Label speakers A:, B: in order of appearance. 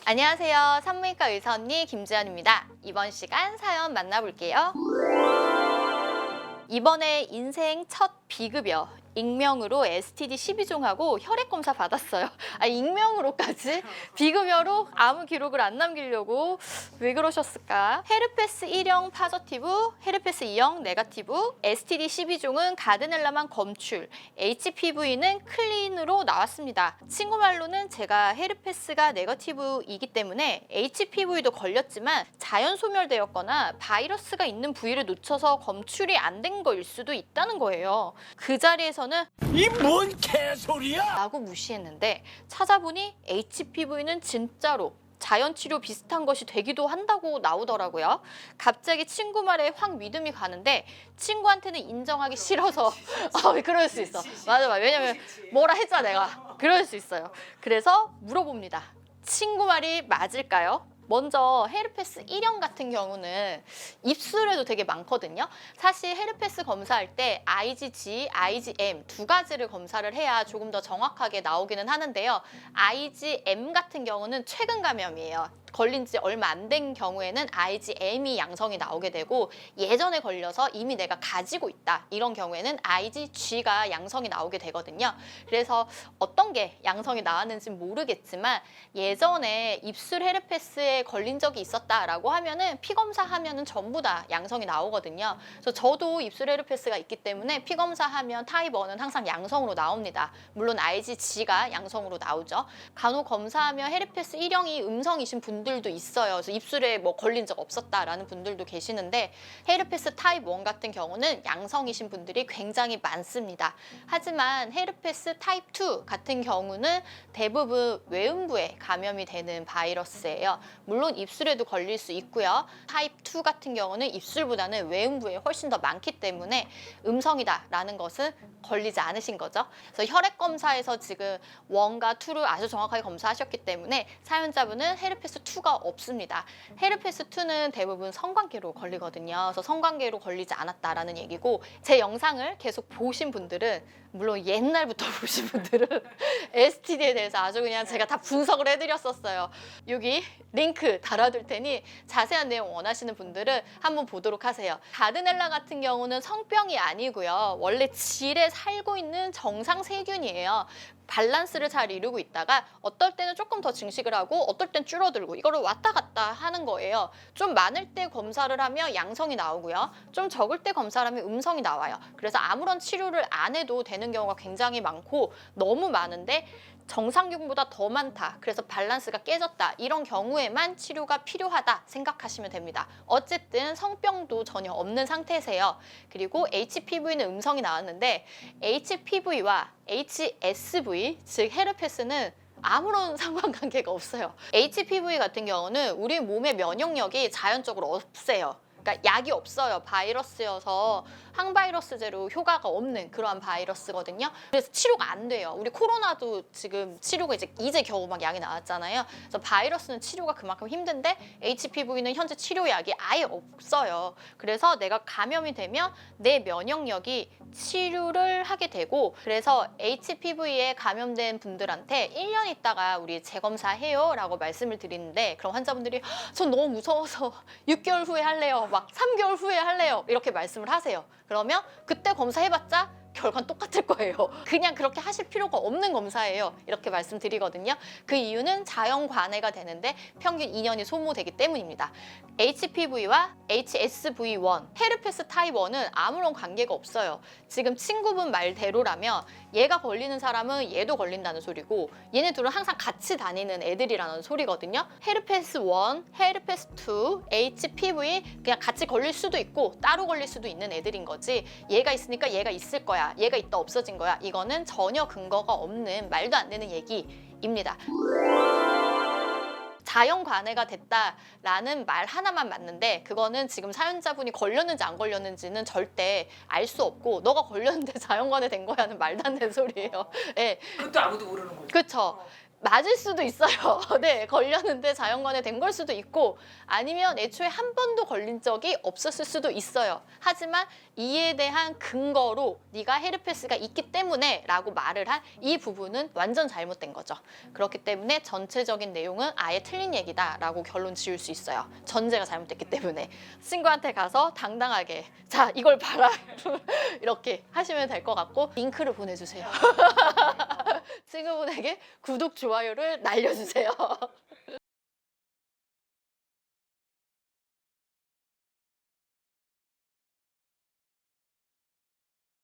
A: 안녕하세요. 산부인과 의사 언니 김지연입니다. 이번 시간 사연 만나볼게요. 이번에 인생 첫 비급여 익명으로 STD 12종하고 혈액 검사 받았어요. 익명으로까지? 비급여로 아무 기록을 안 남기려고 왜 그러셨을까? 헤르페스 1형 파저티브, 헤르페스 2형 네거티브, STD 12종은 가드넬라만 검출, HPV는 클린으로 나왔습니다. 친구 말로는 제가 헤르페스가 네거티브이기 때문에 HPV도 걸렸지만 자연 소멸되었거나 바이러스가 있는 부위를 놓쳐서 검출이 안 된 거일 수도 있다는 거예요. 그 자리에서는
B: 이 뭔 개소리야?
A: 라고 무시했는데 찾아보니 HPV는 진짜로 자연치료 비슷한 것이 되기도 한다고 나오더라고요. 갑자기 친구 말에 확 믿음이 가는데 친구한테는 인정하기 싫어서 그럴 수 있어. 맞아. 왜냐면 뭐라 했잖아 내가. 그럴 수 있어요. 그래서 물어봅니다. 친구 말이 맞을까요? 먼저 헤르페스 1형 같은 경우는 입술에도 되게 많거든요. 사실 헤르페스 검사할 때 IgG, IgM 두 가지를 검사를 해야 조금 더 정확하게 나오기는 하는데요. IgM 같은 경우는 최근 감염이에요. 걸린 지 얼마 안 된 경우에는 IgM이 양성이 나오게 되고 예전에 걸려서 이미 내가 가지고 있다. 이런 경우에는 IgG가 양성이 나오게 되거든요. 그래서 어떤 게 양성이 나왔는지는 모르겠지만 예전에 입술 헤르페스에 걸린 적이 있었다라고 하면은 피 검사하면은 전부 다 양성이 나오거든요. 그래서 저도 입술 헤르페스가 있기 때문에 피 검사하면 타입 1은 항상 양성으로 나옵니다. 물론 IgG가 양성으로 나오죠. 간혹 검사하면 헤르페스 1형이 음성이신 분들도 있어요. 그래서 입술에 뭐 걸린 적 없었다라는 분들도 계시는데 헤르페스 타입 1 같은 경우는 양성이신 분들이 굉장히 많습니다. 하지만 헤르페스 타입 2 같은 경우는 대부분 외음부에 감염이 되는 바이러스예요. 물론 입술에도 걸릴 수 있고요. 타입 2 같은 경우는 입술보다는 외음부에 훨씬 더 많기 때문에 음성이다라는 것은 걸리지 않으신 거죠. 그래서 혈액 검사에서 지금 1과 2를 아주 정확하게 검사하셨기 때문에 사연자분은 헤르페스 2가 없습니다. 헤르페스 2는 대부분 성관계로 걸리거든요. 그래서 성관계로 걸리지 않았다라는 얘기고 제 영상을 계속 보신 분들은 물론 옛날부터 보신 분들은 STD에 대해서 아주 그냥 제가 다 분석을 해드렸었어요. 여기 링크 달아둘 테니 자세한 내용 원하시는 분들은 한번 보도록 하세요. 가드넬라 같은 경우는 성병이 아니고요. 원래 질에 살고 있는 정상 세균이에요. 밸런스를 잘 이루고 있다가 어떨 때는 조금 더 증식을 하고 어떨 땐 줄어들고 이거를 왔다 갔다 하는 거예요. 좀 많을 때 검사를 하면 양성이 나오고요. 좀 적을 때 검사를 하면 음성이 나와요. 그래서 아무런 치료를 안 해도 되는 경우가 굉장히 많고 너무 많은데 정상균보다 더 많다. 그래서 밸런스가 깨졌다. 이런 경우에만 치료가 필요하다 생각하시면 됩니다. 어쨌든 성병도 전혀 없는 상태세요. 그리고 HPV는 음성이 나왔는데 HPV와 HSV, 즉 헤르페스는 아무런 상관관계가 없어요. HPV 같은 경우는 우리 몸의 면역력이 자연적으로 없애요. 그러니까 약이 없어요. 바이러스여서 항바이러스제로 효과가 없는 그러한 바이러스거든요. 그래서 치료가 안 돼요. 우리 코로나도 지금 치료가 이제 겨우 막 약이 나왔잖아요. 그래서 바이러스는 치료가 그만큼 힘든데 HPV는 현재 치료약이 아예 없어요. 그래서 내가 감염이 되면 내 면역력이 치료를 하게 되고 그래서 HPV에 감염된 분들한테 1년 있다가 우리 재검사해요 라고 말씀을 드리는데 그럼 환자분들이 전 너무 무서워서 6개월 후에 할래요. 막 3개월 후에 할래요. 이렇게 말씀을 하세요. 그러면 그때 검사해봤자 결과는 똑같을 거예요. 그냥 그렇게 하실 필요가 없는 검사예요. 이렇게 말씀드리거든요. 그 이유는 자연 관해가 되는데 평균 2년이 소모되기 때문입니다. HPV와 HSV1, 헤르페스 타입 1은 아무런 관계가 없어요. 지금 친구분 말대로라면 얘가 걸리는 사람은 얘도 걸린다는 소리고 얘네 둘은 항상 같이 다니는 애들이라는 소리거든요. 헤르페스 1, 헤르페스 2, HPV 그냥 같이 걸릴 수도 있고 따로 걸릴 수도 있는 애들인 거지 얘가 있으니까 얘가 있을 거야. 얘가 있다 없어진 거야. 이거는 전혀 근거가 없는 말도 안 되는 얘기입니다. 자연 관해가 됐다라는 말 하나만 맞는데 그거는 지금 사연자분이 걸렸는지 안 걸렸는지는 절대 알 수 없고 너가 걸렸는데 자연 관해 된 거야는 말도 안 되는 소리예요. 네.
B: 그것도 아무도 모르는 거죠.
A: 그렇죠. 맞을 수도 있어요. 네, 걸렸는데 자연관에 된 걸 수도 있고 아니면 애초에 한 번도 걸린 적이 없었을 수도 있어요. 하지만 이에 대한 근거로 네가 헤르페스가 있기 때문에 라고 말을 한 이 부분은 완전 잘못된 거죠. 그렇기 때문에 전체적인 내용은 아예 틀린 얘기다 라고 결론 지을 수 있어요. 전제가 잘못됐기 때문에. 친구한테 가서 당당하게 자 이걸 봐라 이렇게 하시면 될 것 같고 링크를 보내주세요. 친구분에게 구독, 좋아요를 날려주세요.